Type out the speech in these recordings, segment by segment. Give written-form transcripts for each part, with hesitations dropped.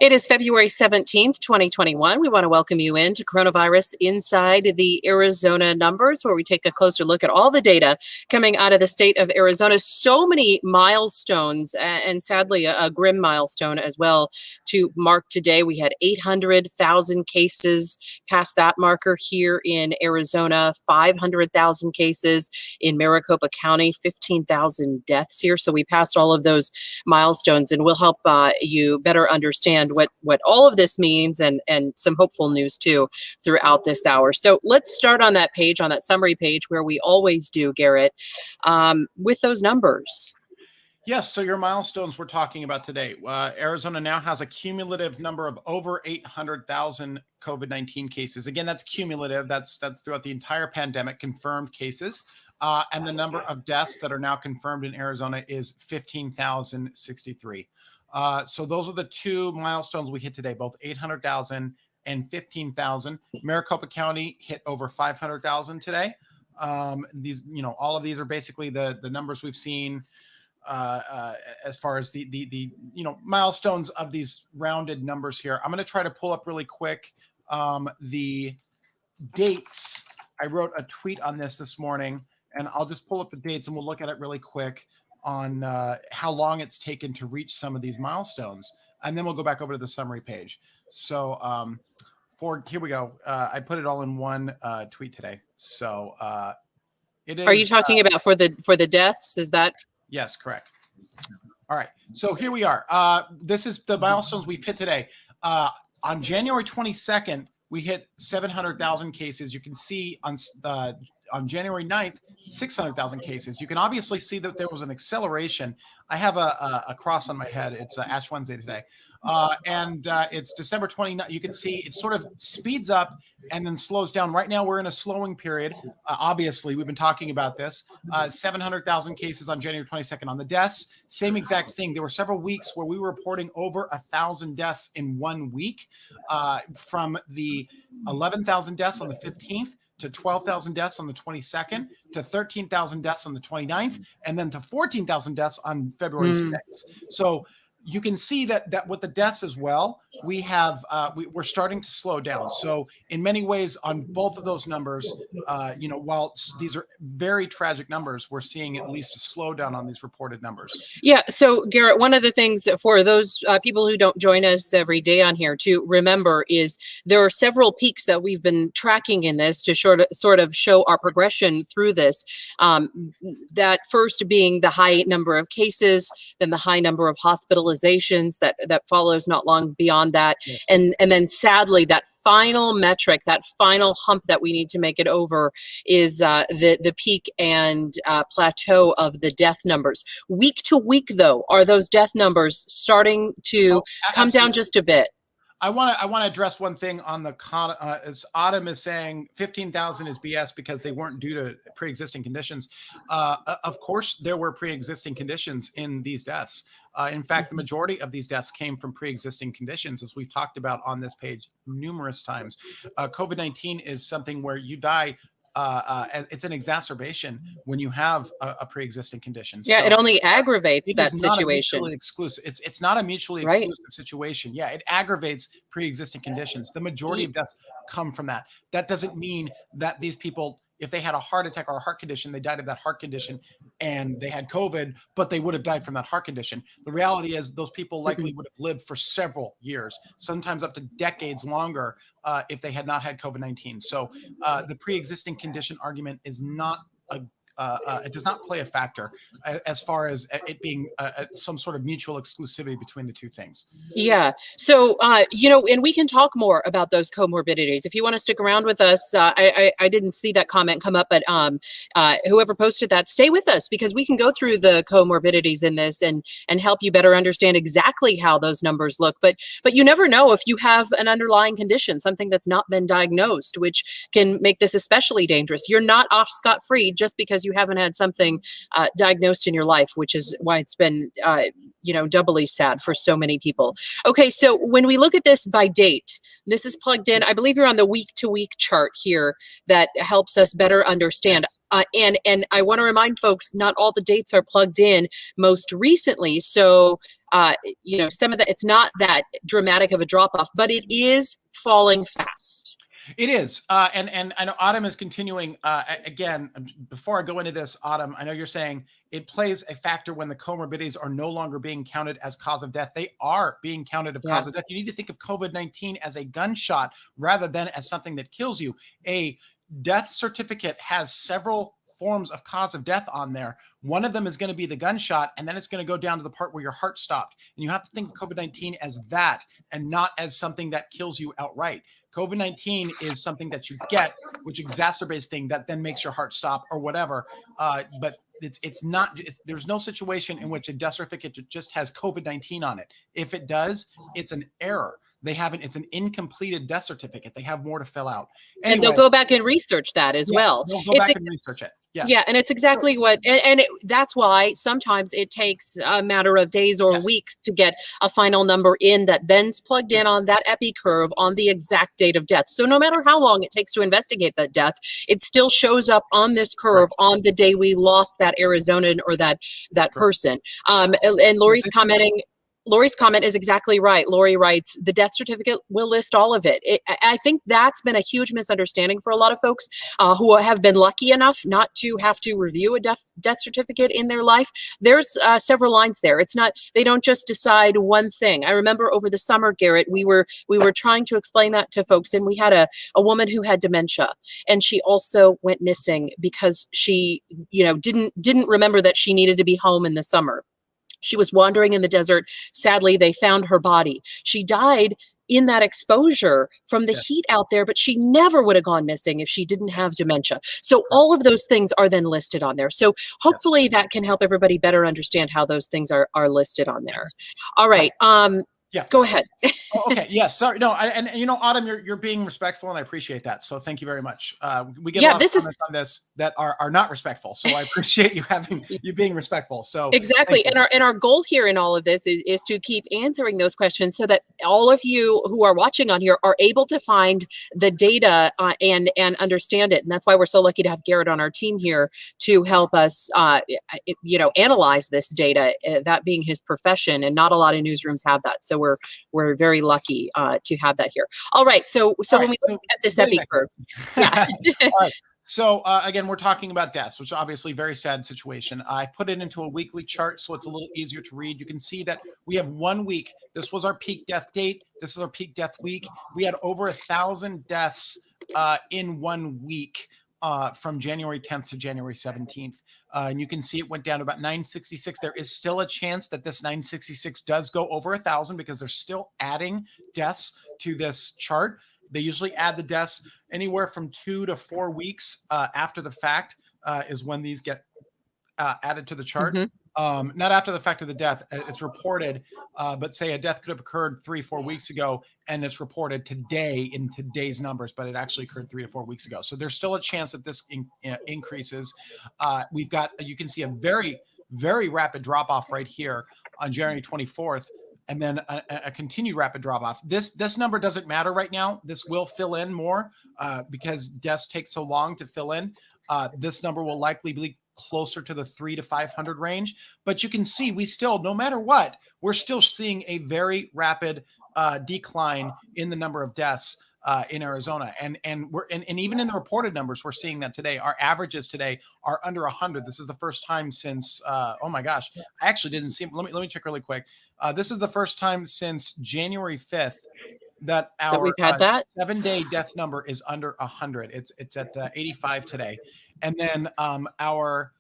It is February 17th, 2021. We want to welcome you into Coronavirus Inside the Arizona Numbers, where we take a closer look at all the data coming out of the state of Arizona. So many milestones, and sadly a grim milestone as well to mark today. We had 800,000 cases past that marker here in Arizona, 500,000 cases in Maricopa County, 15,000 deaths here. So we passed all of those milestones, and we'll help you better understand what all of this means, and some hopeful news too throughout this hour. So let's start on that page, on that summary page, where we always do, Garrett, with those numbers. Yes, so your milestones we're talking about today. Arizona now has a cumulative number of over 800,000 COVID-19 cases. Again, that's cumulative. That's throughout the entire pandemic, confirmed cases. And the number of deaths that are now confirmed in Arizona is 15,063. So those are the two milestones we hit today, both 800,000 and 15,000. Maricopa County hit over 500,000 today. These, all of these are basically the numbers we've seen as far as the milestones of these rounded numbers here. I'm going to try to pull up really quick the dates. I wrote a tweet on this morning, and I'll just pull up the dates and we'll look at it really quick on how long it's taken to reach some of these milestones. And then we'll go back over to the summary page. So here we go. I put it all in one tweet today. So it is. Are you talking about for the deaths? Is that? Yes, correct. All right. So here we are. This is the milestones we've hit today. On January 22nd, we hit 700,000 cases. You can see on January 9th, 600,000 cases. You can obviously see that there was an acceleration. I have a cross on my head. It's Ash Wednesday today. And it's December 29th. You can see it sort of speeds up and then slows down. Right now, we're in a slowing period. Obviously, we've been talking about this. 700,000 cases on January 22nd. On the deaths, same exact thing. There were several weeks where we were reporting over 1,000 deaths in 1 week, from the 11,000 deaths on the 15th to 12,000 deaths on the 22nd, to 13,000 deaths on the 29th, and then to 14,000 deaths on February 6th. So you can see that with the deaths as well, we have we're starting to slow down. So in many ways, on both of those numbers, while these are very tragic numbers, we're seeing at least a slowdown on these reported numbers. Yeah. So Garrett, one of the things for those people who don't join us every day on here to remember is there are several peaks that we've been tracking in this to sort of show our progression through this. That first being the high number of cases, then the high number of hospitalizations that follows not long beyond that. Yes. And then sadly, that final metric, that final hump that we need to make it over is the peak and plateau of the death numbers. Week to week, though, are those death numbers starting to come down just a bit? I want to address one thing on the as Autumn is saying 15,000 is BS because they weren't due to pre-existing conditions. Of course, there were pre-existing conditions in these deaths. In fact, the majority of these deaths came from pre-existing conditions, as we've talked about on this page numerous times. COVID-19 is something where you die. It's an exacerbation when you have a pre-existing condition. Yeah, so it only aggravates it that is not situation. A exclusive. It's not a mutually exclusive situation. Yeah, it aggravates pre-existing conditions. The majority of deaths come from that. That doesn't mean that these people, if they had a heart attack or a heart condition, they died of that heart condition and they had COVID, but they would have died from that heart condition. The reality is those people likely would have lived for several years, sometimes up to decades longer, if they had not had COVID-19. So the pre-existing condition argument is not it does not play a factor as far as it being some sort of mutual exclusivity between the two things. Yeah. So, and we can talk more about those comorbidities. If you want to stick around with us, I didn't see that comment come up, but whoever posted that, stay with us because we can go through the comorbidities in this and help you better understand exactly how those numbers look. But you never know if you have an underlying condition, something that's not been diagnosed, which can make this especially dangerous. You're not off scot-free just because you haven't had something diagnosed in your life, which is why it's been doubly sad for so many people. Okay, so when we look at this by date, this is plugged in. I believe you're on the week-to-week chart here that helps us better understand. And I want to remind folks, not all the dates are plugged in most recently. So, some of that, it's not that dramatic of a drop off, but it is falling fast. It is. And I know Autumn is continuing. Again, before I go into this, Autumn, I know you're saying it plays a factor when the comorbidities are no longer being counted as cause of death. They are being counted as cause of death. You need to think of COVID-19 as a gunshot rather than as something that kills you. A death certificate has several forms of cause of death on there. One of them is going to be the gunshot, and then it's going to go down to the part where your heart stopped. And you have to think of COVID-19 as that and not as something that kills you outright. COVID-19 is something that you get, which exacerbates things that then makes your heart stop or whatever. But it's not, there's no situation in which a death certificate just has COVID-19 on it. If it does, it's an error. It's an incompleted death certificate. They have more to fill out. Anyway, and they'll go back and research that as well. They'll go back and research it. Yes. Yeah, and it's exactly what, that's why sometimes it takes a matter of days or weeks to get a final number in that then's plugged in on that epi curve on the exact date of death. So no matter how long it takes to investigate that death, it still shows up on this curve on the day we lost that Arizonan or that person. And Lori's commenting. Lori's comment is exactly right. Lori writes, the death certificate will list all of it. I think that's been a huge misunderstanding for a lot of folks who have been lucky enough not to have to review a death certificate in their life. There's several lines there. It's not, they don't just decide one thing. I remember over the summer, Garrett, we were trying to explain that to folks, and we had a woman who had dementia, and she also went missing because she, didn't remember that she needed to be home in the summer. She was wandering in the desert. Sadly, they found her body. She died in that exposure from the heat out there, but she never would have gone missing if she didn't have dementia. So all of those things are then listed on there. So hopefully that can help everybody better understand how those things are listed on there. All right. Go ahead. Okay. Yes. Sorry. No. And Autumn, you're being respectful, and I appreciate that. So thank you very much. We get a lot of comments on this that are not respectful. So I appreciate you being respectful. So exactly. And our goal here in all of this is to keep answering those questions so that all of you who are watching on here are able to find the data and understand it. And that's why we're so lucky to have Garrett on our team here to help us, analyze this data, that being his profession, and not a lot of newsrooms have that. So we're very lucky to have that here. All right. So when we look at this epi curve. Yeah. All right. So again, we're talking about deaths, which is obviously a very sad situation. I've put it into a weekly chart, so it's a little easier to read. You can see that we have 1 week. This was our peak death date. This is our peak death week. We had over 1,000 deaths in 1 week. From January 10th to January 17th. And you can see it went down to about 966. There is still a chance that this 966 does go over 1,000 because they're still adding deaths to this chart. They usually add the deaths anywhere from 2 to 4 weeks after the fact is when these get added to the chart. Not after the fact of the death. It's reported, but say a death could have occurred 3-4 weeks ago, and it's reported today in today's numbers, but it actually occurred 3 to 4 weeks ago. So there's still a chance that this increases. We've got, you can see a very, very rapid drop off right here on January 24th. And then a continued rapid drop off. This number doesn't matter right now. This will fill in more because deaths take so long to fill in. This number will likely be closer to the 300 to 500 range. But you can see we still, no matter what, we're still seeing a very rapid decline in the number of deaths in Arizona. And even in the reported numbers, we're seeing that today. Our averages today are under 100. This is the first time since, oh my gosh, I actually didn't see, let me check really quick. This is the first time since January 5th that our we've had that 7-day death number is under 100. It's at 85 today. And then our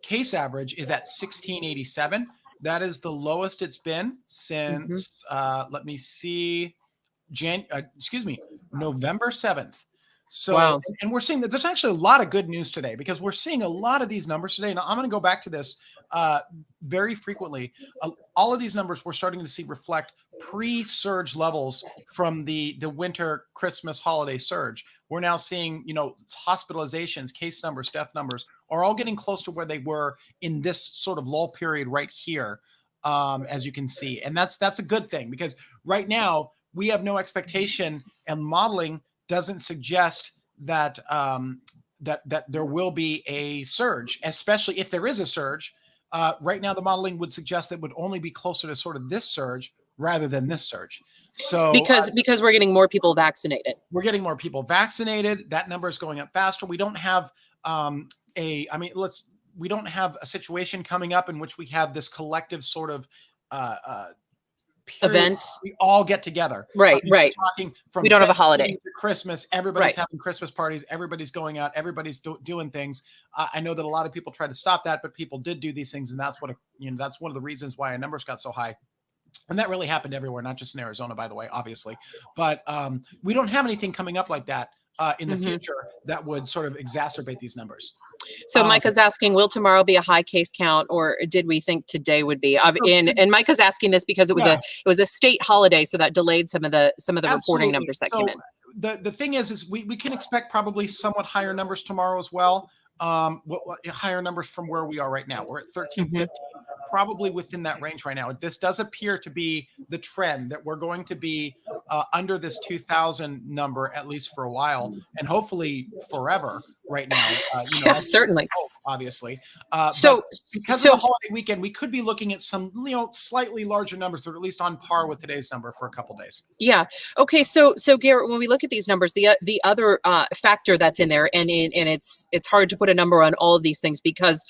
case average is at 1687. That is the lowest it's been since, let me see, November 7th. So, wow. And we're seeing that there's actually a lot of good news today because we're seeing a lot of these numbers today. And I'm going to go back to this very frequently. All of these numbers we're starting to see reflect pre-surge levels from the winter Christmas holiday surge. We're now seeing, hospitalizations, case numbers, death numbers are all getting close to where they were in this sort of lull period right here. as you can see. And that's a good thing, because right now we have no expectation, and modeling doesn't suggest that that there will be a surge, especially if there is a surge. Right now, the modeling would suggest that it would only be closer to sort of this surge rather than this surge. So because we're getting more people vaccinated. We're getting more people vaccinated. That number is going up faster. We don't have we don't have a situation coming up in which we have this collective sort of event. We all get together. Right. Talking from we don't have a holiday. To Christmas, everybody's having Christmas parties. Everybody's going out. Everybody's doing things. I know that a lot of people try to stop that, but people did do these things, and that's what that's one of the reasons why our numbers got so high. And that really happened everywhere, not just in Arizona, by the way, obviously. But we don't have anything coming up like that in the future that would sort of exacerbate these numbers. So Micah's asking, will tomorrow be a high case count, or did we think today would be? And Micah's asking this because it was a state holiday, so that delayed some of the reporting numbers that came in. The thing is we can expect probably somewhat higher numbers tomorrow as well. Higher numbers from where we are right now. We're at 1350, probably within that range right now. This does appear to be the trend, that we're going to be under this 2,000 number, at least for a while, and hopefully forever right now. Certainly. Obviously. So because of the holiday weekend, we could be looking at some, slightly larger numbers, or at least on par with today's number for a couple days. Yeah. Okay. So Garrett, when we look at these numbers, the other factor that's in there, and it's hard to put a number on all of these things because,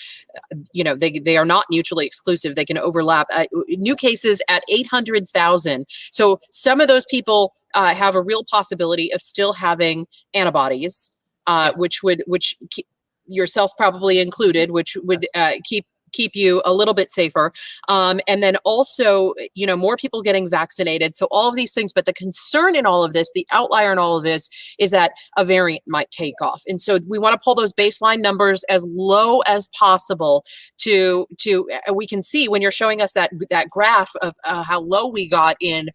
they are not mutually exclusive. They can overlap. New cases at 800,000. So some of those people have a real possibility of still having antibodies, which yourself probably included, which would keep you a little bit safer. And then also, more people getting vaccinated. So all of these things, but the concern in all of this, the outlier in all of this, is that a variant might take off. And so we want to pull those baseline numbers as low as possible to we can see when you're showing us that graph of how low we got in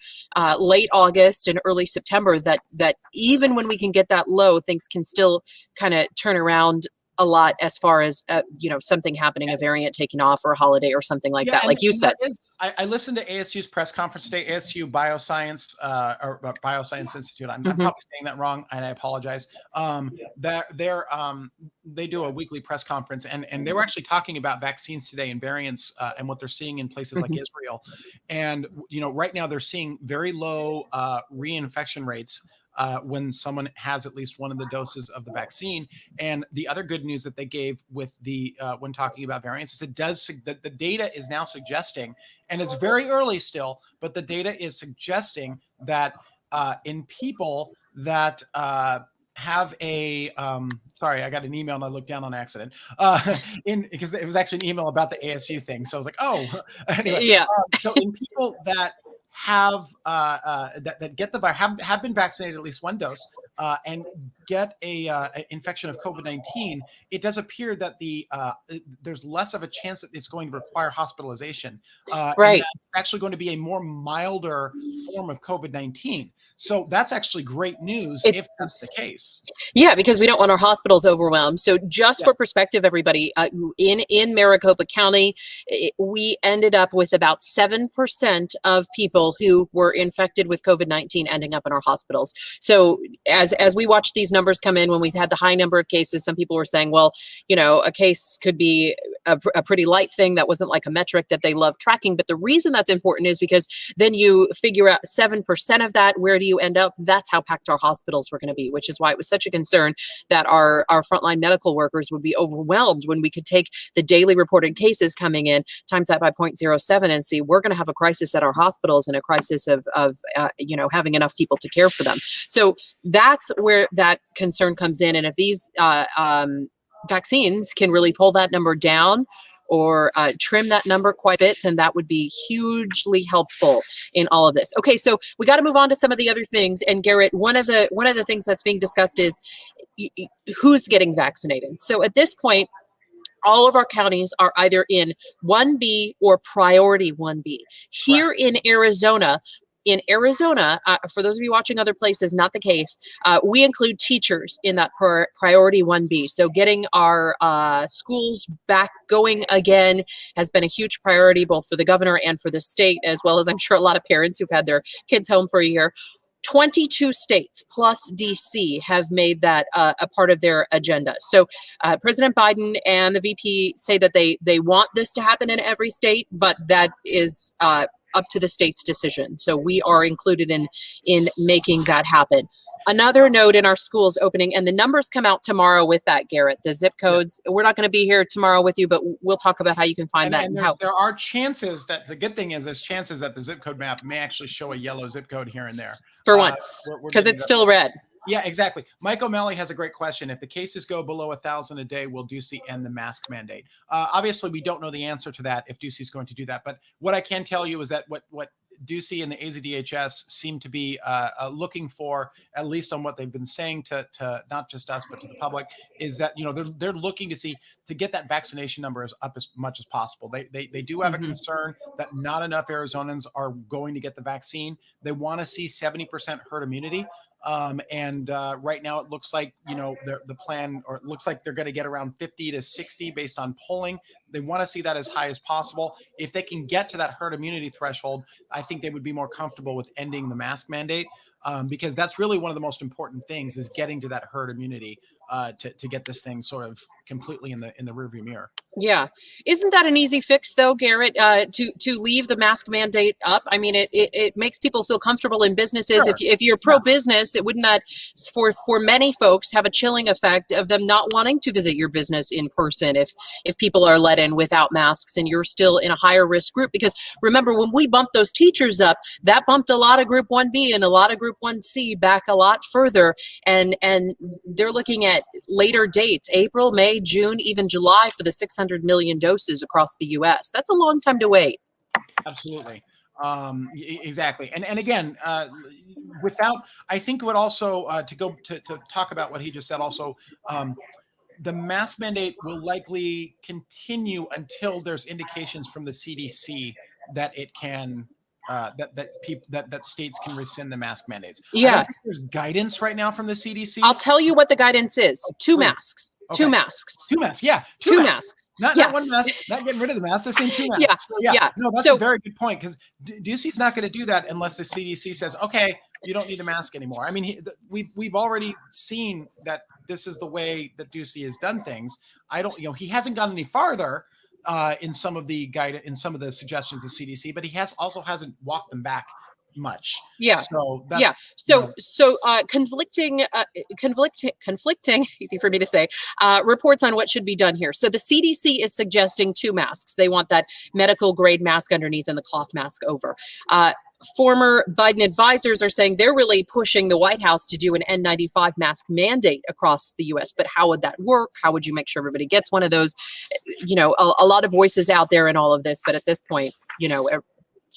late August and early September, that even when we can get that low, things can still kind of turn around a lot as far as something happening, a variant taking off, or a holiday or something like that, like you said. I listened to ASU's press conference today, ASU Bioscience or Bioscience Institute. I'm probably saying that wrong, and I apologize. They do a weekly press conference, and they were actually talking about vaccines today and variants and what they're seeing in places like Israel. And right now they're seeing very low reinfection rates when someone has at least one of the doses of the vaccine. And the other good news that they gave with the when talking about variants is that the data is now suggesting, and it's very early still, but the data is suggesting that in people that have a sorry, I got an email and I looked down on accident because it was actually an email about the ASU thing. So I was like, oh, anyway. Yeah. So in people that have that get the virus, have been vaccinated at least one dose, and get a infection of COVID-19, it does appear that there's less of a chance that it's going to require hospitalization. Right. It's actually going to be a more milder form of COVID-19. So that's actually great news if that's the case. Yeah, because we don't want our hospitals overwhelmed. So just for perspective, everybody, in Maricopa County, we ended up with about 7% of people who were infected with COVID-19 ending up in our hospitals. So as we watched these numbers come in, when we had the high number of cases, some people were saying, well, a case could be a pretty light thing. That wasn't like a metric that they love tracking. But the reason that's important is because then you figure out 7% of that, where do you end up? That's how packed our hospitals were going to be, which is why it was such a concern that our frontline medical workers would be overwhelmed when we could take the daily reported cases coming in, times that by 0.07, and see we're going to have a crisis at our hospitals and a crisis of having enough people to care for them. So that's where that concern comes in. And if these vaccines can really pull that number down or trim that number quite a bit, then that would be hugely helpful in all of this. Okay, so we got to move on to some of the other things. And Garrett, one of the things that's being discussed is who's getting vaccinated. So at this point, all of our counties are either in 1B or priority 1B. Here in Arizona, In Arizona, for those of you watching other places, not the case. We include teachers in that priority 1B. So getting our schools back going again has been a huge priority, both for the governor and for the state, as well as I'm sure a lot of parents who've had their kids home for a year. 22 states plus DC have made that a part of their agenda. So President Biden and the VP say that they want this to happen in every state, but that is up to the state's decision. So we are included in making that happen. Another note in our schools opening, and the numbers come out tomorrow with that, Garrett, the zip codes. We're not going to be here tomorrow with you, but we'll talk about how you can find that. And there are chances that, the good thing is there's chances that the zip code map may actually show a yellow zip code here and there. For once, because it's still red. Yeah, exactly. Mike O'Malley has a great question. If the cases go below 1,000 a day, will Ducey end the mask mandate? Obviously, we don't know the answer to that, if Ducey's going to do that. But what I can tell you is that what Ducey and the AZDHS seem to be looking for, at least on what they've been saying to not just us, but to the public, is that, they're looking to get that vaccination number up as much as possible. They do have a concern that not enough Arizonans are going to get the vaccine. They want to see 70% herd immunity. Right now it looks like, the plan, or it looks like they're going to get around 50 to 60 based on polling. They want to see that as high as possible. If they can get to that herd immunity threshold, I think they would be more comfortable with ending the mask mandate, because that's really one of the most important things, is getting to that herd immunity to get this thing sort of completely in the rearview mirror. Yeah. Isn't that an easy fix, though, Garrett, to leave the mask mandate up? I mean, it makes people feel comfortable in businesses. Sure. If you're pro-business, it wouldn't that, for many folks, have a chilling effect of them not wanting to visit your business in person if people are let in without masks and you're still in a higher risk group? Because remember, when we bumped those teachers up, that bumped a lot of Group 1B and a lot of Group 1C back a lot further. And they're looking at later dates, April, May, June, even July, for the 600 million doses across the U.S. That's a long time to wait. Absolutely. Exactly. And again, I think what also, to talk about what he just said also, the mask mandate will likely continue until there's indications from the CDC that it can, that states can rescind the mask mandates. Yeah. I don't think there's guidance right now from the CDC. I'll tell you what the guidance is. Two masks. Okay. Two masks. Two masks. Yeah. Two masks. Not one mask. Not getting rid of the mask. They're saying two masks. Yeah. So, yeah. No, that's a very good point, because Ducey's not going to do that unless the CDC says, okay, you don't need a mask anymore. I mean, we've already seen that this is the way that Ducey has done things. He hasn't gone any farther in some of the suggestions of CDC, but he hasn't walked them back much. Yeah. So that's, yeah. So conflicting, easy for me to say, reports on what should be done here. So the CDC is suggesting two masks. They want that medical grade mask underneath and the cloth mask over. Former Biden advisors are saying they're really pushing the White House to do an N95 mask mandate across the U.S. But how would that work? How would you make sure everybody gets one of those? A lot of voices out there in all of this, but at this point,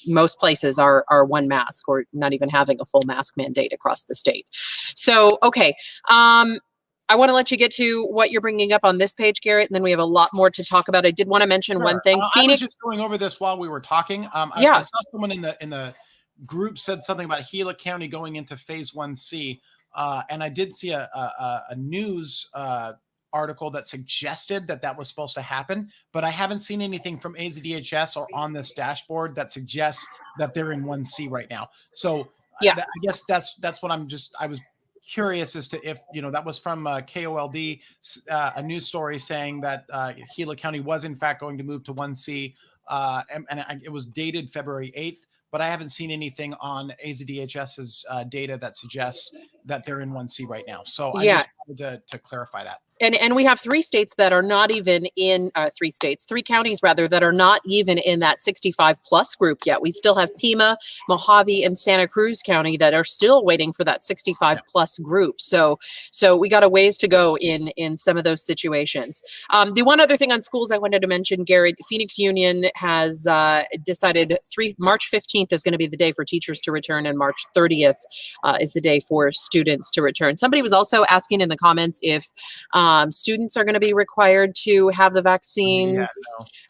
most places are one mask, or not even having a full mask mandate across the state. So, okay. I want to let you get to what you're bringing up on this page, Garrett, and then we have a lot more to talk about. I did want to mention one thing. I was just going over this while we were talking. I saw someone in the group said something about Gila County going into phase 1C, and I did see a news article that suggested that was supposed to happen, but I haven't seen anything from AZDHS or on this dashboard that suggests that they're in 1C right now. So I guess that's what I was curious as to if, that was from KOLD, a news story saying that Gila County was in fact going to move to 1C, it was dated February 8th, but I haven't seen anything on AZDHS's data that suggests that they're in 1C right now. So I just wanted to clarify that. And we have three states that are not even in three counties rather, that are not even in that 65 plus group yet. We still have Pima, Mojave, and Santa Cruz County that are still waiting for that 65 plus group. So we got a ways to go in some of those situations. The one other thing on schools I wanted to mention, Garrett, Phoenix Union has decided March 15th is going to be the day for teachers to return, and March 30th is the day for students to return. Somebody was also asking in the comments if students are going to be required to have the vaccines. Yeah,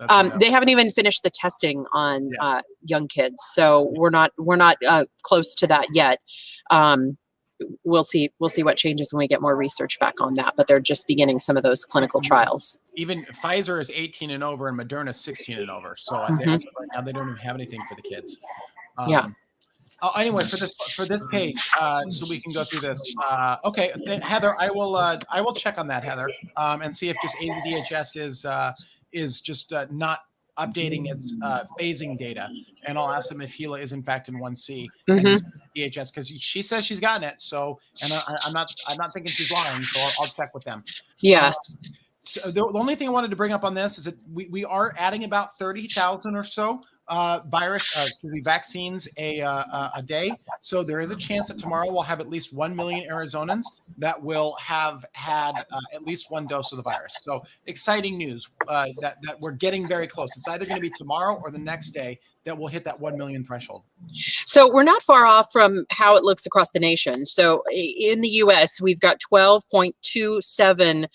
no, that's a no. They haven't even finished the testing on young kids, so we're not close to that yet. We'll see what changes when we get more research back on that, but they're just beginning some of those clinical trials. Even Pfizer is 18 and over, and Moderna is 16 and over. So as of right now, they don't even have anything for the kids. Anyway, for this page, so we can go through this. Okay, Heather, I will check on that, Heather, and see if just AZDHS is just not updating its phasing data, and I'll ask them if Gila is in fact in 1C and DHS, because she says she's gotten it. So, and I'm not thinking she's lying. So I'll check with them. Yeah. So the only thing I wanted to bring up on this is that we are adding about 30,000 or so vaccines a day. So there is a chance that tomorrow we'll have at least 1 million Arizonans that will have had at least one dose of the virus. So exciting news that we're getting very close. It's either going to be tomorrow or the next day that we'll hit that 1 million threshold. So we're not far off from how it looks across the nation. So in the U.S., we've got 12.27%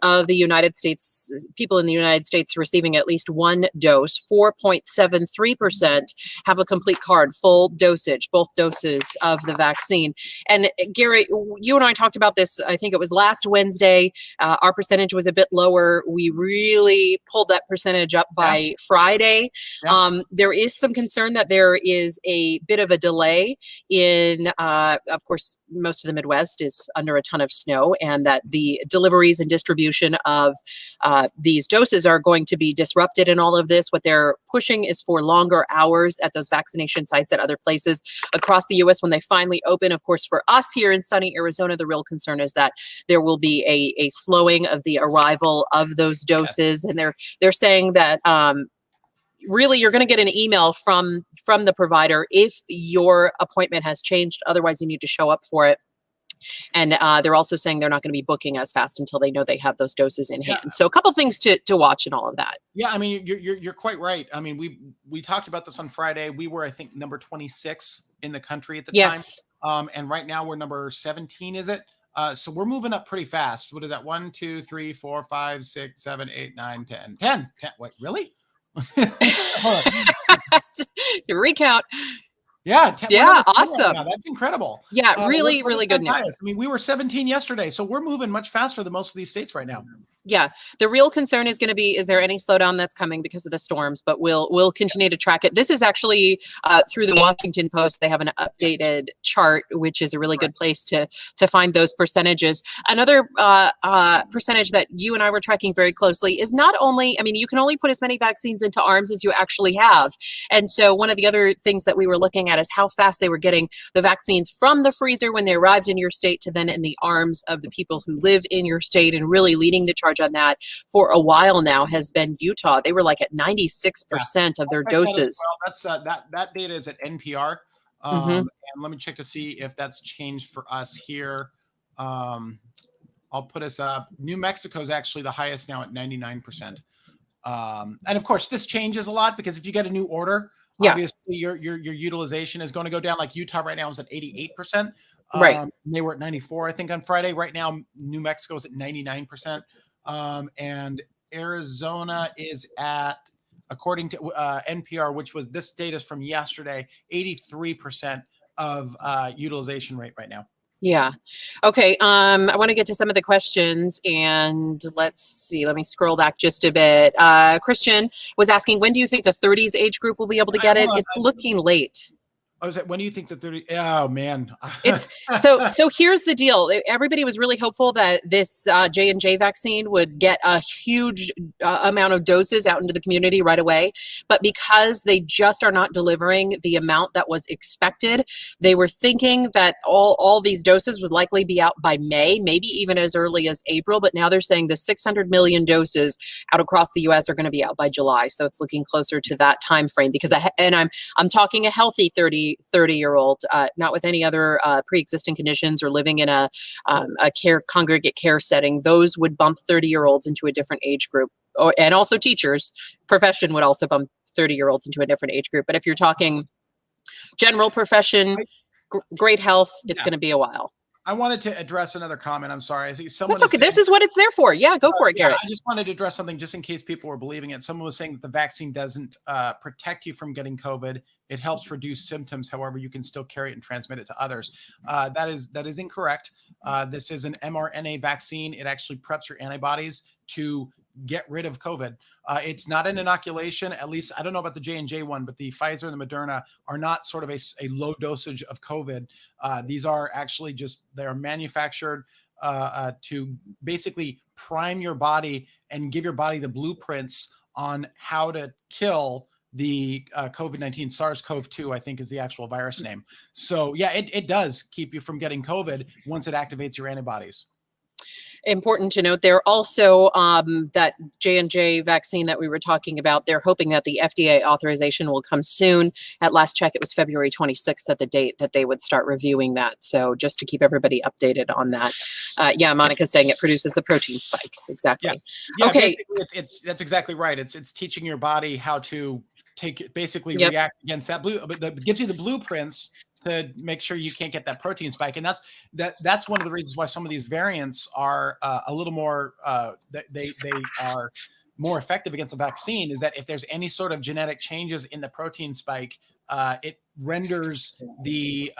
of the United States people in the United States receiving at least one dose. 4.73% have a complete card, full dosage, both doses of the vaccine. And Gary, you and I talked about this, I think it was last Wednesday. Our percentage was a bit lower. We really pulled that percentage up by Friday. There is some concern that there is a bit of a delay in, of course, most of the Midwest is under a ton of snow, and that the deliveries and distribution of these doses are going to be disrupted in all of this. What they're pushing is for longer hours at those vaccination sites at other places across the U.S. when they finally open. Of course, for us here in sunny Arizona, the real concern is that there will be a slowing of the arrival of those doses. And they're saying that really you're going to get an email from the provider if your appointment has changed. Otherwise, you need to show up for it. And they're also saying they're not going to be booking as fast until they know they have those doses in hand. So a couple things to watch in all of that. Yeah, I mean, you're quite right. I mean, we talked about this on Friday. We were, I think, number 26 in the country at the time. And right now we're number 17, is it? So we're moving up pretty fast. What is that? 1, 2, 3, 4, 5, 6, 7, 8, 9, 10. 10. Wait, really? You recount. Yeah. Awesome. Right, that's incredible. Yeah, really good news. I mean, we were 17 yesterday, so we're moving much faster than most of these states right now. Yeah, the real concern is going to be, is there any slowdown that's coming because of the storms? But we'll continue to track it. This is actually through the Washington Post. They have an updated chart, which is a really good place to find those percentages. Another percentage that you and I were tracking very closely is not only, I mean, you can only put as many vaccines into arms as you actually have. And so one of the other things that we were looking at is how fast they were getting the vaccines from the freezer when they arrived in your state to then in the arms of the people who live in your state. And really leading the charge on that for a while now has been Utah. They were like at 96% of their doses. Well, that data is at NPR. And let me check to see if that's changed for us here. I'll put us up. New Mexico is actually the highest now at 99%. And of course, this changes a lot because if you get a new order, obviously your utilization is going to go down. Like Utah right now is at 88%. They were at 94, I think, on Friday. Right now, New Mexico is at 99%. And Arizona is at, according to NPR, which was this data is from yesterday, 83% of utilization rate right now. Yeah. Okay. I want to get to some of the questions, and let's see. Let me scroll back just a bit. Christian was asking, when do you think the 30s age group will be able to get it? It's looking late. Oh, is that, when do you think the 30? Oh man, it's so here's the deal. Everybody was really hopeful that this J&J vaccine would get a huge amount of doses out into the community right away, but because they just are not delivering the amount that was expected, they were thinking that all these doses would likely be out by May, maybe even as early as April. But now they're saying the 600 million doses out across the U.S. are going to be out by July. So it's looking closer to that time frame, because I'm talking a healthy 30-year-old, not with any other pre-existing conditions or living in a congregate care setting. Those would bump 30-year-olds into a different age group. and also teachers, profession would also bump 30-year-olds into a different age group. But if you're talking general profession, great health, it's going to be a while. I wanted to address another comment. I'm sorry. I see someone. That's okay. This is what it's there for. Yeah, go for it, Garrett. I just wanted to address something just in case people were believing it. Someone was saying that the vaccine doesn't protect you from getting COVID. It helps reduce symptoms. However, you can still carry it and transmit it to others. That is incorrect. This is an mRNA vaccine. It actually preps your antibodies to get rid of COVID. It's not an inoculation. At least I don't know about the J&J one, but the Pfizer and the Moderna are not sort of a low dosage of COVID. These are actually they're manufactured to basically prime your body and give your body the blueprints on how to kill the COVID-19. SARS-CoV-2, I think, is the actual virus name. So yeah, it does keep you from getting COVID once it activates your antibodies. Important to note there also that J&J vaccine that we were talking about, they're hoping that the FDA authorization will come soon. At last check, it was February 26th at the date that they would start reviewing that. So just to keep everybody updated on that. Yeah, Monica's saying it produces the protein spike. Exactly. Yeah, okay. That's exactly right. It's teaching your body how to react against that but it gives you the blueprints to make sure you can't get that protein spike. And that's one of the reasons why some of these variants are a little more they are more effective against the vaccine, is that if there's any sort of genetic changes in the protein spike, it renders the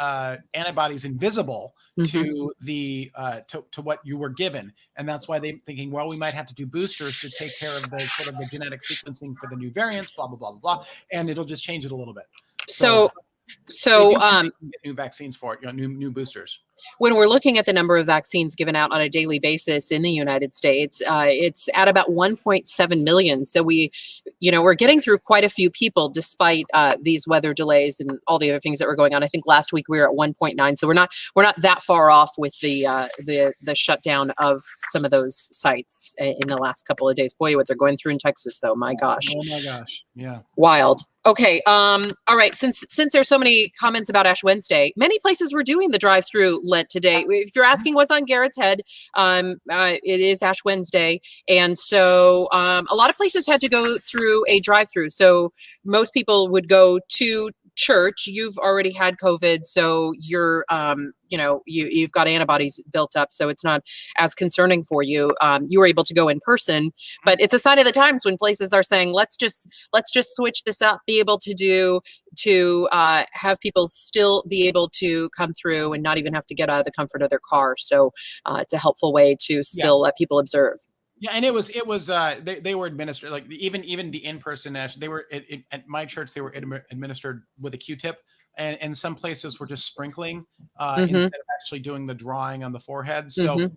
antibodies invisible to the to what you were given. And that's why they're thinking, well, we might have to do boosters to take care of the sort of the genetic sequencing for the new variants, blah, blah, blah, blah, blah. And it'll just change it a little bit. So new vaccines for it, new boosters. When we're looking at the number of vaccines given out on a daily basis in the United States, it's at about 1.7 million. So we're getting through quite a few people despite these weather delays and all the other things that were going on. I think last week we were at 1.9. So we're not that far off with the shutdown of some of those sites in the last couple of days. Boy, what they're going through in Texas, though, my gosh. Oh my gosh, yeah. Wild. Okay. All right. Since there's so many comments about Ash Wednesday, many places were doing the drive-through Lent today. If you're asking what's on Garrett's head, it is Ash Wednesday, and so a lot of places had to go through a drive-through. So most people would go to church. You've already had COVID, so you're you've got antibodies built up, so it's not as concerning for you. You were able to go in person, but it's a sign of the times when places are saying, let's just switch this up, be able to have people still be able to come through and not even have to get out of the comfort of their car. So it's a helpful way to still let people observe. Yeah, and it was they were administered, like even the in-person Ash, they were at my church, they were administered with a Q-tip, and some places were just sprinkling instead of actually doing the drawing on the forehead. So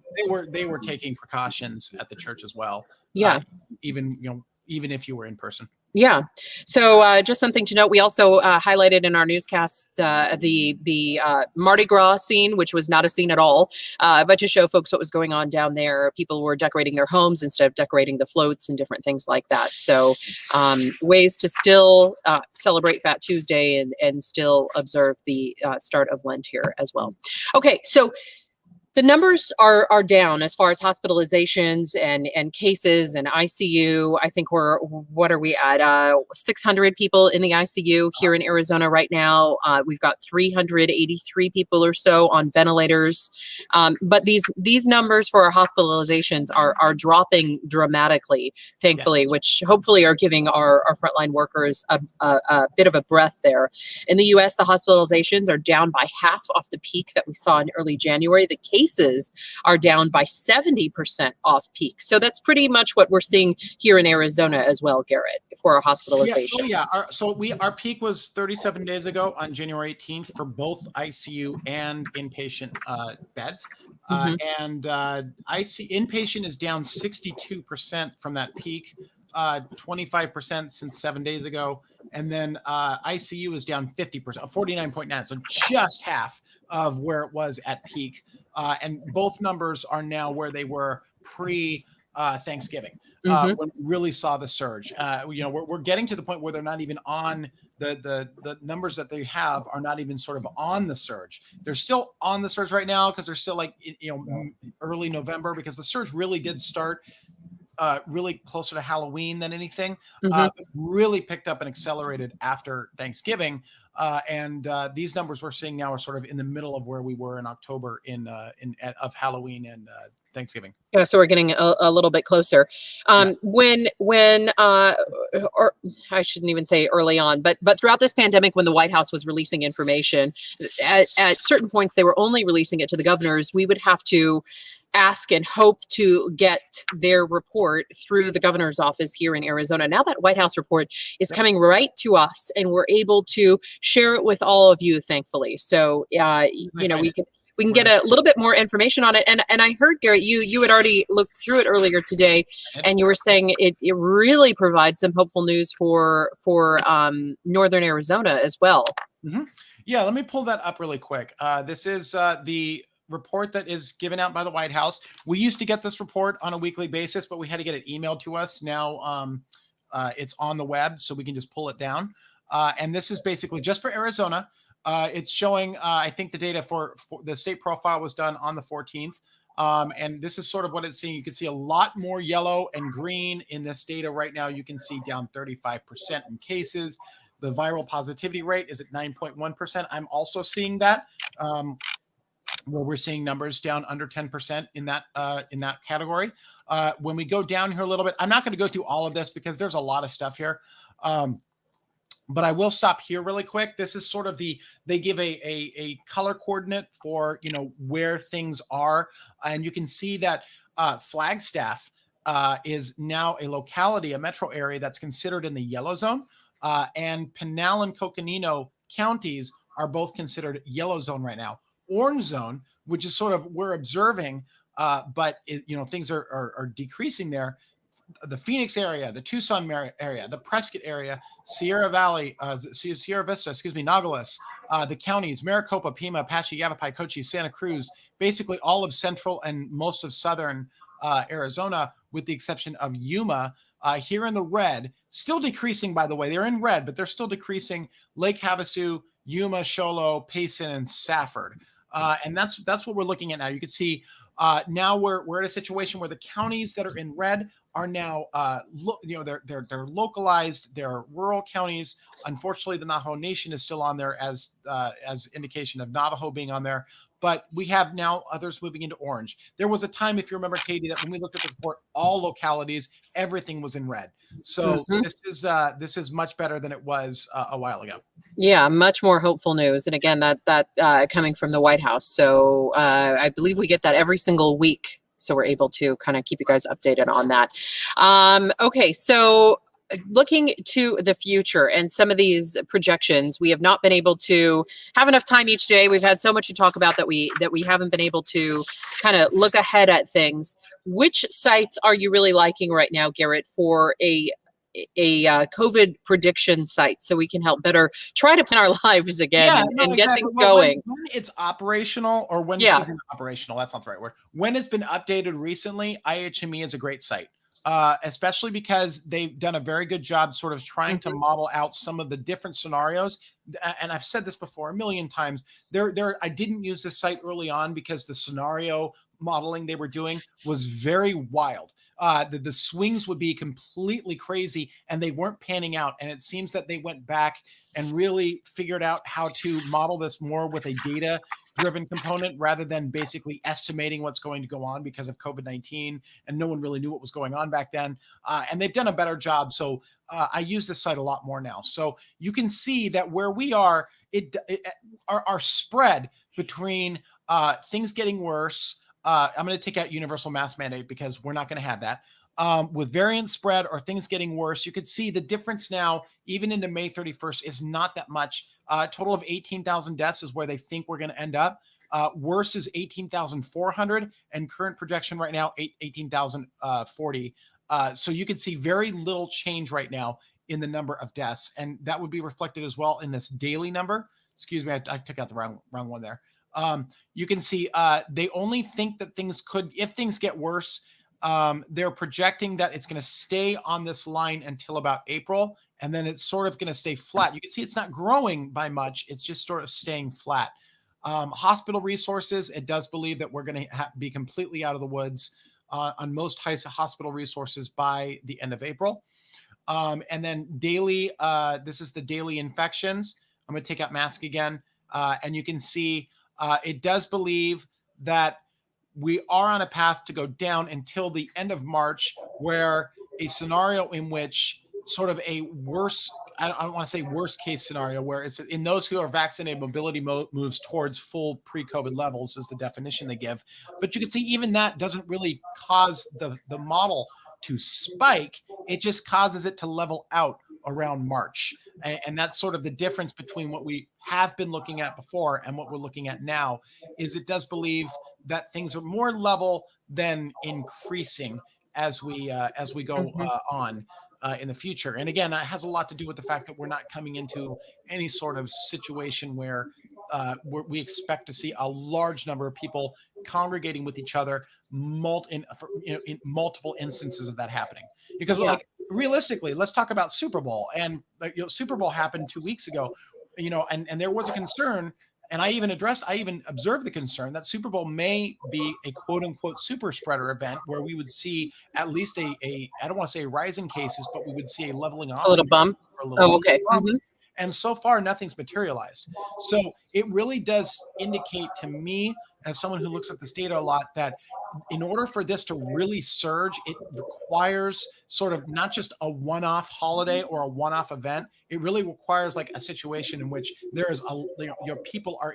they were taking precautions at the church as well. Yeah, even if you were in person. Yeah. So just something to note, we also highlighted in our newscast the Mardi Gras scene, which was not a scene at all, but to show folks what was going on down there. People were decorating their homes instead of decorating the floats and different things like that. So ways to still celebrate Fat Tuesday and still observe the start of Lent here as well. Okay, so the numbers are down as far as hospitalizations and cases and ICU. I think what are we at? 600 people in the ICU here in Arizona right now. We've got 383 people or so on ventilators. But these numbers for our hospitalizations are dropping dramatically, thankfully, which hopefully are giving our frontline workers a bit of a breath there. In the US, the hospitalizations are down by half off the peak that we saw in early January. The cases are down by 70% off peak. So that's pretty much what we're seeing here in Arizona as well, Garrett, for our hospitalizations. Our peak was 37 days ago on January 18th for both ICU and inpatient beds. And inpatient is down 62% from that peak, 25% since 7 days ago. And then ICU is down 50%, 49.9. So just half of where it was at peak. And both numbers are now where they were pre-Thanksgiving, when we really saw the surge. We're getting to the point where they're not even on the numbers that they have are not even sort of on the surge. They're still on the surge right now because they're still early November, because the surge really did start really closer to Halloween than anything. Mhm. Really picked up and accelerated after Thanksgiving. And these numbers we're seeing now are sort of in the middle of where we were in October of Halloween and Thanksgiving. Yeah, so we're getting a little bit closer. Yeah. Or I shouldn't even say early on, but throughout this pandemic, when the White House was releasing information, at certain points they were only releasing it to the governors. We would have to ask and hope to get their report through the governor's office here in Arizona. Now that White House report is Yep. coming right to us, and we're able to share it with all of you, thankfully. So, we can get a little bit more information on it. And I heard, Garrett, you had already looked through it earlier today, and you were saying it really provides some hopeful news for northern Arizona as well. Mm-hmm. Yeah, let me pull that up really quick. This is the report that is given out by the White House. We used to get this report on a weekly basis, but we had to get it emailed to us. Now it's on the web, so we can just pull it down. And this is basically just for Arizona. It's showing, I think the data for the state profile was done on the 14th. And this is sort of what it's seeing. You can see a lot more yellow and green in this data right now. You can see down 35% in cases. The viral positivity rate is at 9.1%. I'm also seeing that, where we're seeing numbers down under 10% in that category. When we go down here a little bit, I'm not going to go through all of this because there's a lot of stuff here. But I will stop here really quick. This is sort of they give a color coordinate for, where things are. And you can see that Flagstaff is now a locality, a metro area that's considered in the yellow zone. And Pinal and Coconino counties are both considered yellow zone right now. Orange zone, which is sort of we're observing, but things are decreasing there. The Phoenix area, the Tucson area, the Prescott area, Sierra Valley, Sierra Vista, Nogales, the counties, Maricopa, Pima, Apache, Yavapai, Cochise, Santa Cruz, basically all of central and most of southern Arizona, with the exception of Yuma, here in the red, still decreasing, by the way. They're in red, but they're still decreasing. Lake Havasu, Yuma, Show Low, Payson, and Safford. And that's what we're looking at now. You can see now we're in a situation where the counties that are in red are now, they're localized. They're rural counties. Unfortunately, the Navajo Nation is still on there as indication of Navajo being on there. But we have now others moving into orange. There was a time, if you remember, Katie, that when we looked at the report, all localities, everything was in red. So this is much better than it was a while ago. Yeah, much more hopeful news. And again, that coming from the White House. So I believe we get that every single week. So we're able to kind of keep you guys updated on that. Okay, so looking to the future and some of these projections, we have not been able to have enough time each day. We've had so much to talk about that we haven't been able to kind of look ahead at things. Which sites are you really liking right now, Garrett, for a COVID prediction site, so we can help better try to plan our lives again and get things going? When it's operational, or when it's operational, that's not the right word. When it's been updated recently, IHME is a great site. Especially because they've done a very good job sort of trying to model out some of the different scenarios. And I've said this before a million times. I didn't use this site early on because the scenario modeling they were doing was very wild. The swings would be completely crazy, and they weren't panning out. And it seems that they went back and really figured out how to model this more with a data-driven component rather than basically estimating what's going to go on because of COVID-19, and no one really knew what was going on back then. And they've done a better job. So I use this site a lot more now. So you can see that where we are, our spread between things getting worse. I'm going to take out universal mask mandate because we're not going to have that. With variant spread or things getting worse, you can see the difference now, even into May 31st, is not that much. Total of 18,000 deaths is where they think we're going to end up. Worse is 18,400, and current projection right now, 18,040. So you can see very little change right now in the number of deaths, and that would be reflected as well in this daily number. Excuse me, I took out the wrong one there. You can see they only think that if things get worse, they're projecting that it's going to stay on this line until about April, and then it's sort of going to stay flat. You can see it's not growing by much. It's just sort of staying flat. Hospital resources, it does believe that we're going to be completely out of the woods on most hospital resources by the end of April. And then daily, this is the daily infections. I'm going to take out mask again. And you can see it does believe that we are on a path to go down until the end of March, where a scenario in which sort of a worse, I don't want to say worst case scenario, where it's in those who are vaccinated, mobility moves towards full pre-COVID levels is the definition they give. But you can see even that doesn't really cause the model to spike. It just causes it to level out around March. And that's sort of the difference between what we have been looking at before and what we're looking at now, is it does believe that things are more level than increasing as we go on in the future. And again, that has a lot to do with the fact that we're not coming into any sort of situation where we expect to see a large number of people congregating with each other in multiple instances of that happening. Because like realistically, let's talk about Super Bowl. And Super Bowl happened 2 weeks ago, and there was a concern. And I even observed the concern that Super Bowl may be a quote unquote super spreader event where we would see at least I don't want to say rising cases, but we would see a leveling off. A little bump. Okay. And so far, nothing's materialized. So it really does indicate to me, as someone who looks at this data a lot, that in order for this to really surge, it requires sort of not just a one-off holiday or a one-off event. It really requires like a situation in which there is your people are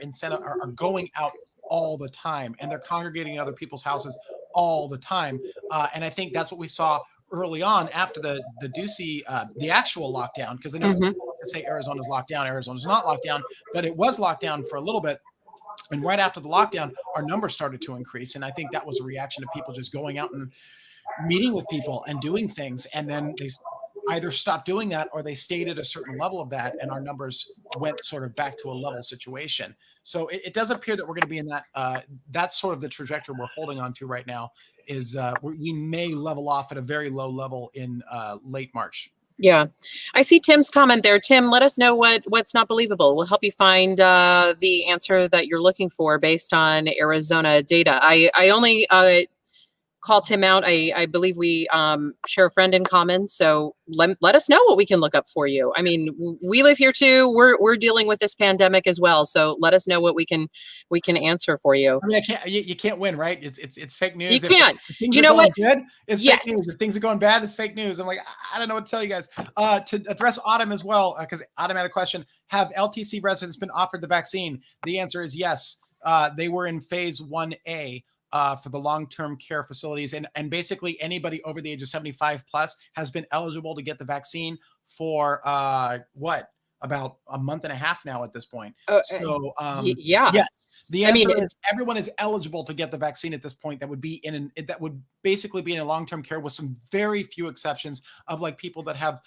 going out all the time, and they're congregating in other people's houses all the time. And I think that's what we saw early on after the Ducey, the actual lockdown, because I know to say Arizona's locked down, Arizona's not locked down, but it was locked down for a little bit. And right after the lockdown, our numbers started to increase. And I think that was a reaction to people just going out and meeting with people and doing things. And then they either stopped doing that or they stayed at a certain level of that. And our numbers went sort of back to a level situation. So it does appear that we're going to be in that. That's sort of the trajectory we're holding on to right now, is we may level off at a very low level in late March. Yeah. I see Tim's comment there. Tim, let us know what's not believable. We'll help you find the answer that you're looking for based on Arizona data. I only call Tim out. I believe we share a friend in common. So let us know what we can look up for you. I mean, we live here too. We're dealing with this pandemic as well. So let us know what we can answer for you. I mean, you can't win, right? It's fake news. You can't. If things you are know going what? good, it's Yes. fake news. If things are going bad, it's fake news. I'm like, I don't know what to tell you guys. To address Autumn as well, because Autumn had a question. Have LTC residents been offered the vaccine? The answer is yes. They were in phase 1A. For the long-term care facilities, and basically anybody over the age of 75 plus has been eligible to get the vaccine for about a month and a half now at this point. So yes, the answer is everyone is eligible to get the vaccine at this point. That would be that would basically be in a long-term care, with some very few exceptions of like people that have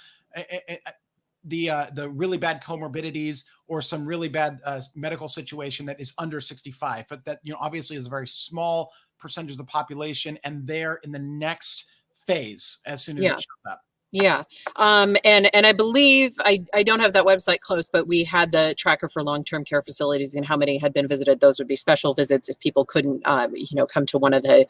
the really bad comorbidities or some really bad medical situation that is under 65, but that obviously is a very small percentage of the population, and they're in the next phase as soon as it shows up. Yeah. And I believe I don't have that website close, but we had the tracker for long-term care facilities and how many had been visited. Those would be special visits if people couldn't, come to one of the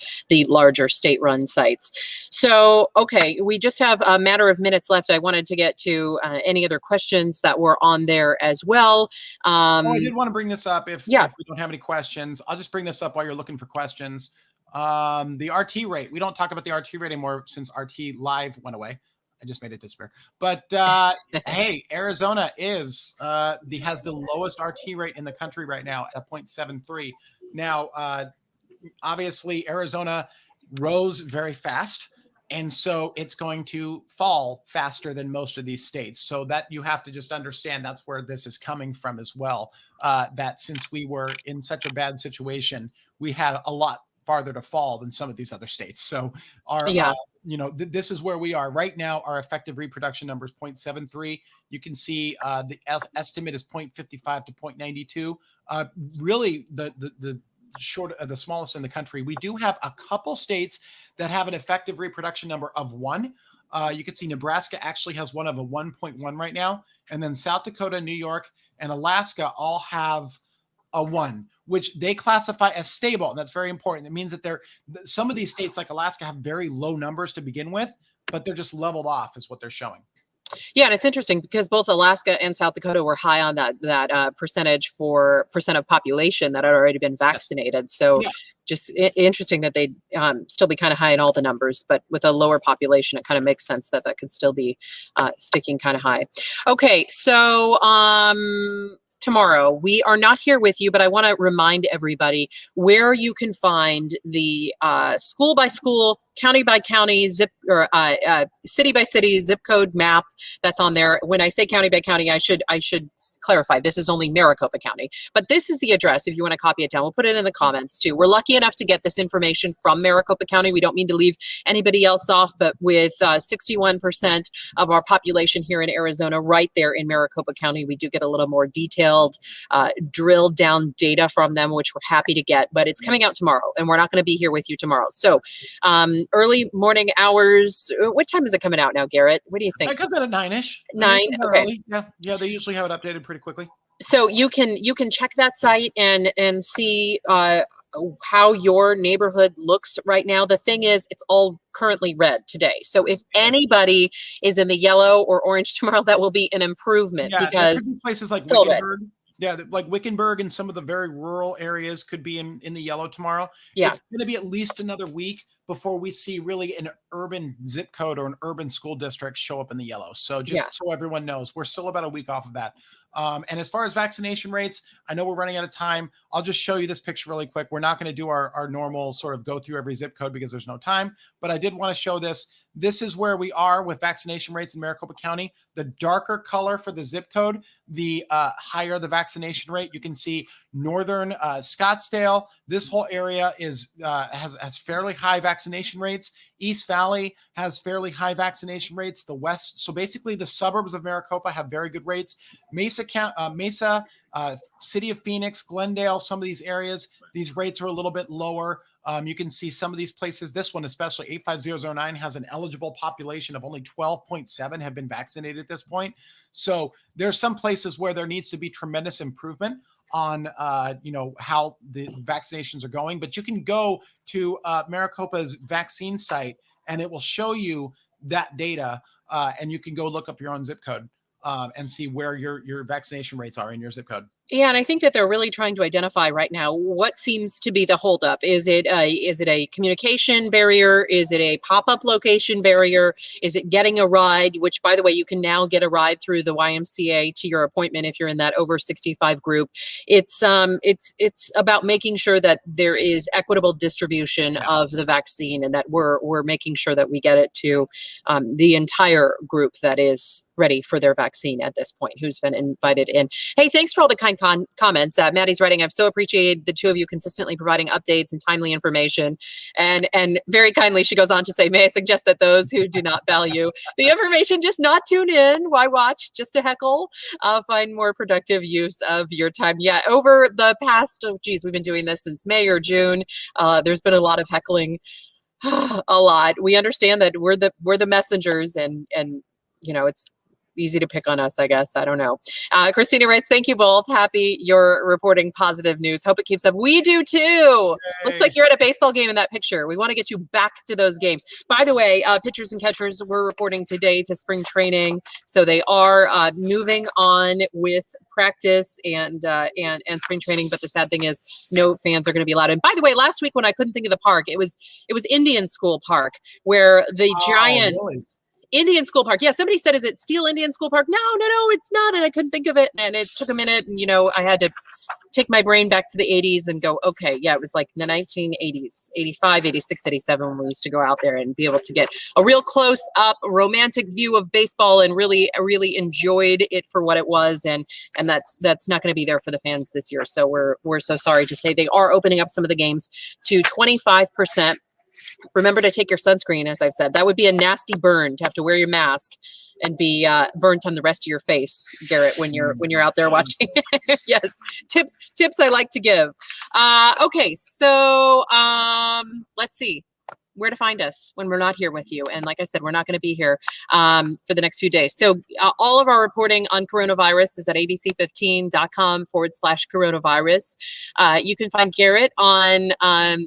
larger state-run sites. So, okay, we just have a matter of minutes left. I wanted to get to any other questions that were on there as well. I did want to bring this up if we don't have any questions. I'll just bring this up while you're looking for questions. The RT rate. We don't talk about the RT rate anymore since RT Live went away. I just made it disappear. But hey, Arizona has the lowest RT rate in the country right now at 0.73. Now, obviously, Arizona rose very fast, and so it's going to fall faster than most of these states. So that you have to just understand that's where this is coming from as well. That since we were in such a bad situation, we had a lot farther to fall than some of these other states. So this is where we are right now. Our effective reproduction number is 0.73. You can see the estimate is 0.55 to 0.92. Really, the smallest in the country. We do have a couple states that have an effective reproduction number of 1. You can see Nebraska actually has one of a 1.1 right now, and then South Dakota, New York, and Alaska all have a 1, which they classify as stable. And that's very important. It means that some of these states like Alaska have very low numbers to begin with, but they're just leveled off is what they're showing. Yeah, and it's interesting because both Alaska and South Dakota were high on that percentage for percent of population that had already been vaccinated. So Yeah. just interesting that they'd still be kind of high in all the numbers, but with a lower population, it kind of makes sense that that could still be sticking kind of high. Okay, so tomorrow we are not here with you, but I want to remind everybody where you can find the school by school, county by county, city by city zip code map that's on there. When I say county by county, I should clarify this is only Maricopa County, but this is the address if you want to copy it down. We'll put it in the comments too. We're lucky enough to get this information from Maricopa County. We don't mean to leave anybody else off, but with 61% of our population here in Arizona right there in Maricopa County, we do get a little more detailed drilled down data from them, which we're happy to get, but it's coming out tomorrow and we're not going to be here with you tomorrow. So early morning hours. What time is it coming out now, Garrett? What do you think? It comes out at 9-ish. 9. Okay. Early. Yeah. They usually have it updated pretty quickly. So you can check that site and see how your neighborhood looks right now. The thing is, it's all currently red today. So if anybody is in the yellow or orange tomorrow, that will be an improvement because there could be places like still red. Wickenburg. Yeah, like Wickenburg and some of the very rural areas could be in the yellow tomorrow. Yeah. It's going to be at least another week before we see really an urban zip code or an urban school district show up in the yellow. So just so everyone knows, we're still about a week off of that. And as far as vaccination rates, I know we're running out of time. I'll just show you this picture really quick. We're not going to do our normal sort of go through every zip code because there's no time, but I did want to show this. This is where we are with vaccination rates in Maricopa County. The darker color for the zip code, the higher the vaccination rate. You can see northern Scottsdale. This whole area has fairly high vaccination rates. East Valley has fairly high vaccination rates. The west, so basically the suburbs of Maricopa have very good rates. Mesa, City of Phoenix, Glendale, some of these areas, these rates are a little bit lower. You can see some of these places, this one especially, 85009 has an eligible population of only 12.7 have been vaccinated at this point. So there's some places where there needs to be tremendous improvement on how the vaccinations are going, but you can go to Maricopa's vaccine site and it will show you that data, and you can go look up your own zip code and see where your vaccination rates are in your zip code. Yeah, and I think that they're really trying to identify right now what seems to be the holdup. Is it a communication barrier? Is it a pop-up location barrier? Is it getting a ride? Which, by the way, you can now get a ride through the YMCA to your appointment if you're in that over 65 group. It's about making sure that there is equitable distribution of the vaccine, and that we're making sure that we get it to the entire group that is ready for their vaccine at this point, who's been invited in. Hey, thanks for all the kind comments. Maddie's writing, I've so appreciated the two of you consistently providing updates and timely information. And very kindly, she goes on to say, may I suggest that those who do not value the information just not tune in? Why watch just to heckle? Find more productive use of your time. Yeah, over the past, we've been doing this since May or June. There's been a lot of heckling, a lot. We understand that we're the messengers, and it's easy to pick on us, I guess. I don't know. Christina writes, thank you both. Happy you're reporting positive news. Hope it keeps up. We do too. Yay. Looks like you're at a baseball game in that picture. We want to get you back to those games. By the way, pitchers and catchers were reporting today to spring training. So they are moving on with practice and spring training. But the sad thing is no fans are going to be allowed. And by the way, last week when I couldn't think of the park, it was Indian School Park where the Giants... Really? Indian School Park. Yeah, somebody said, is it Steel Indian School Park? No, it's not. And I couldn't think of it. And it took a minute. And, I had to take my brain back to the 80s and go, okay, yeah, it was like the 1980s, 85, 86, 87, when we used to go out there and be able to get a real close up romantic view of baseball and really enjoyed it for what it was. And that's not going to be there for the fans this year. So we're so sorry to say they are opening up some of the games to 25%. Remember to take your sunscreen, as I've said. That would be a nasty burn to have to wear your mask and be burnt on the rest of your face, Garrett, when you're out there watching. Yes, tips I like to give. Okay, so let's see. where to find us when we're not here with you. And like I said, we're not going to be here for the next few days. So all of our reporting on coronavirus is at abc15.com/coronavirus. You can find Garrett on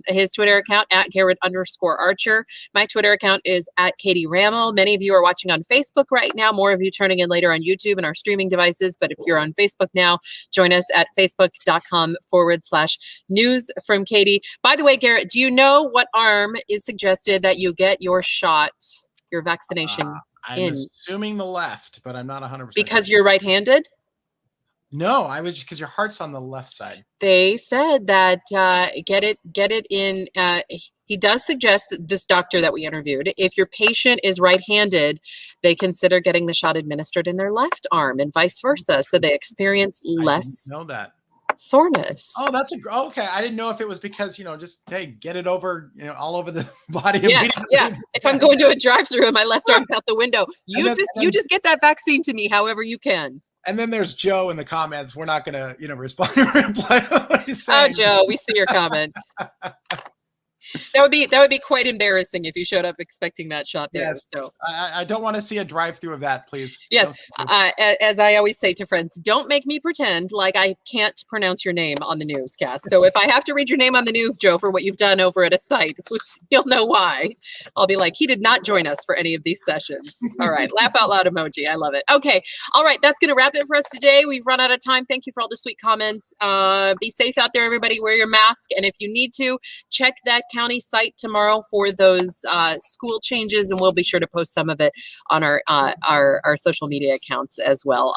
his Twitter account at Garrett_Archer. My Twitter account is at Katie Rammel. Many of you are watching on Facebook right now. More of you turning in later on YouTube and our streaming devices. But if you're on Facebook now, join us at facebook.com/news from Katie. By the way, Garrett, do you know what arm is suggested that you get your shot, your vaccination I'm in? assuming the left, but I'm not 100%. Because you're right-handed? No, I was just because your heart's on the left side. They said that get it in. He does suggest that this doctor that we interviewed, if your patient is right-handed, they consider getting the shot administered in their left arm and vice versa, so they experience less I didn't know that. soreness. Oh, that's okay. I didn't know if it was because, just, hey, get it over, all over the body. Yeah. If I'm going to a drive-through and my left arm's out the window, you just get that vaccine to me however you can. And then there's Joe in the comments. We're not going to, reply to what he's saying. Oh, Joe, we see your comment. That would be quite embarrassing if you showed up expecting that shot there. Yes. So I don't want to see a drive-through of that, please. Yes, as I always say to friends, don't make me pretend like I can't pronounce your name on the newscast. So if I have to read your name on the news, Joe, for what you've done over at a site, you'll know why. I'll be like, he did not join us for any of these sessions. All right, laugh out loud emoji. I love it. Okay, all right, that's going to wrap it for us today. We've run out of time. Thank you for all the sweet comments. Be safe out there, everybody. Wear your mask, and if you need to, check that county site tomorrow for those school changes, and we'll be sure to post some of it on our social media accounts as well.